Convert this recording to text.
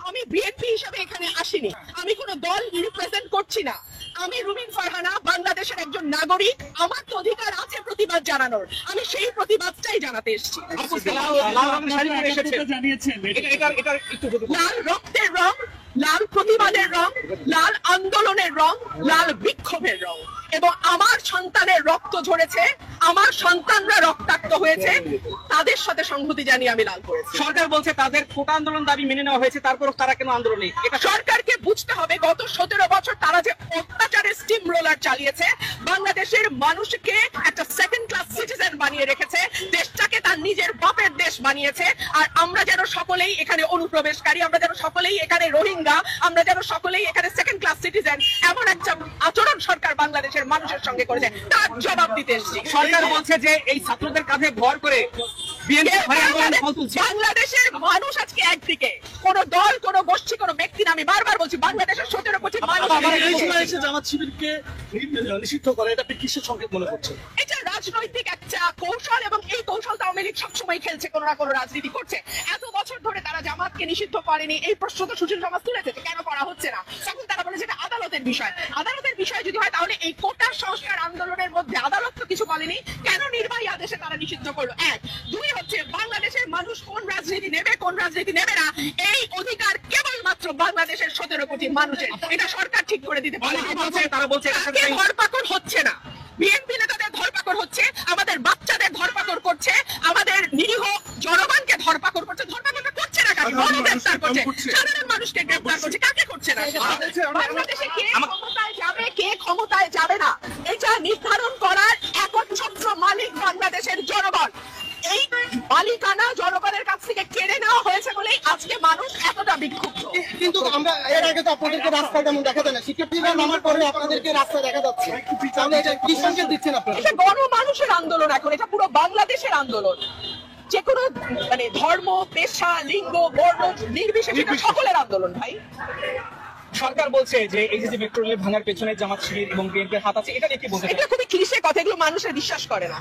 আমি বিএনপি হিসেবে এখানে আসিনি, আমি কোনো দল রিপ্রেজেন্ট করছি না। আমি রুমিন ফারহানা, বাংলাদেশের একজন নাগরিক। আমার তো অধিকার আছে প্রতিবাদ জানানোর, আমি সেই প্রতিবাদটাই জানাতে এসেছি। লাল রক্তের রং, লাল প্রতিবাদের রং, লাল আন্দোলনের রং, লাল বিক্ষোভের রং, এবং আমার সন্তানের রক্ত ঝরেছে, আমার সন্তানরা রক্তাক্ত হয়েছে, তাদের সাথে সংহতি জানিয়ে আমি লাল করেছি। সরকার বলছে তাদের কোটা আন্দোলন দাবি মেনে নেওয়া হয়েছে, তারপরও তারা কেন আন্দোলনে? এটা সরকারকে বুঝতে হবে। গত 17 বছর তারা যে অত্যাচারের স্টিম রোলার চালিয়েছে, বাংলাদেশের মানুষকে একটা সেকেন্ড ক্লাস সিটিজেন বানিয়ে রেখেছে, দেশটাকে তার নিজের বাপের দেশ বানিয়েছে। আর আমরা যেন সকলেই এখানে অনুপ্রবেশকারী, আমরা যেন সকলেই এখানে রোহিঙ্গা, আমরা যেন সকলেই এখানে সেকেন্ড ক্লাস সিটিজেন, এমন একটা আচরণ সরকার বাংলাদেশের মানুষের সঙ্গে করেছে, তার জবাব দিতে এসেছি। সরকার বলছে যে এই ছাত্রদের কাঁধে ভর করে বাংলাদেশের মানুষ আজকে একদিকে, কোন দল, কোন গোষ্ঠী, কোন ব্যক্তি না। আমি বারবার বলছি, বাংলাদেশের 17 কোটি মানুষ জামাত শিবিরকে নিষিদ্ধ করে, এটা আপনি কিসের সংকেত মনে করছেন? এটা রাজনৈতিক একটা কৌশল, এবং এই কৌশল আওয়ামী লীগ সবসময় খেলছে, কোনো না কোনো রাজনীতি করছে। এত বছর ধরে তারা জামাতকে নিষিদ্ধ করেনি, এই প্রশ্ন তো সুশীল সমাজ তুলেছে, কেন করা হচ্ছে না? তখন তারা বলেছে এটা আদালতের বিষয়। আদালতের বিষয় যদি হয়, তাহলে এই কোটা সংস্কার আন্দোলনের মধ্যে আদালত তো কিছু বলেনি, কেন নির্বাহী আদেশে তারা নিষিদ্ধ করলো? এক। দুই হচ্ছে, বাংলাদেশের মানুষ কোন রাজনীতি নেবে, কোন রাজনীতি নেবে না, এই অধিকার কেবলমাত্র বাংলাদেশের 17 কোটি মানুষের। এটা সরকার ঠিক করে দিতে পারে। তারা বলছে ধরপাকড় হচ্ছে না, বিএনপি নেতাদের ধরপাকড় হচ্ছে, আমাদের বাচ্চাদের ধরপাকড় করছে, আমাদের নিরীহ জনগণকে ধরপাকড় করছে। ধরপাকড়টা করছে না কাকে? গণগ্রেফতার করছে, সাধারণ মানুষকে গ্রেফতার করছে, কাকে করছে না? বাংলাদেশে কে ক্ষমতায় যাবে, কে ক্ষমতায় যাবে না, এটা নির্ধারণ করার একচ্ছত্র মালিক বাংলাদেশের জনগণ। এই মালিকানা জনগণের কাছ থেকে কেড়ে নেওয়া হয়েছে বলেই আজকে মানুষ এতটা বিক্ষুব্ধ। কিন্তু আমরা এর আগে তো আপনাদেরকে রাস্তায় তেমন দেখা যায় না, শিক্ষার্থীরা নামার পরে আপনাদেরকে রাস্তায় দেখা যাচ্ছে, তাহলে এটা কি সংকেত দিচ্ছেন আপনারা? এটা গণমানুষের আন্দোলন, এখন এটা পুরো বাংলাদেশের আন্দোলন। যে কোনো ধর্ম, পেশা, লিঙ্গ, বর্ণ নির্বিশেষে সকলের আন্দোলন ভাই। সরকার বলছে যে এই যে মেট্রো রেল ভাঙার পেছনে জামাত শিবির এবং বিএনপির হাত আছে, এটা নিয়ে কি বলতে? এটা খুবই ক্লিশে কথা, এগুলো মানুষের বিশ্বাস করে না।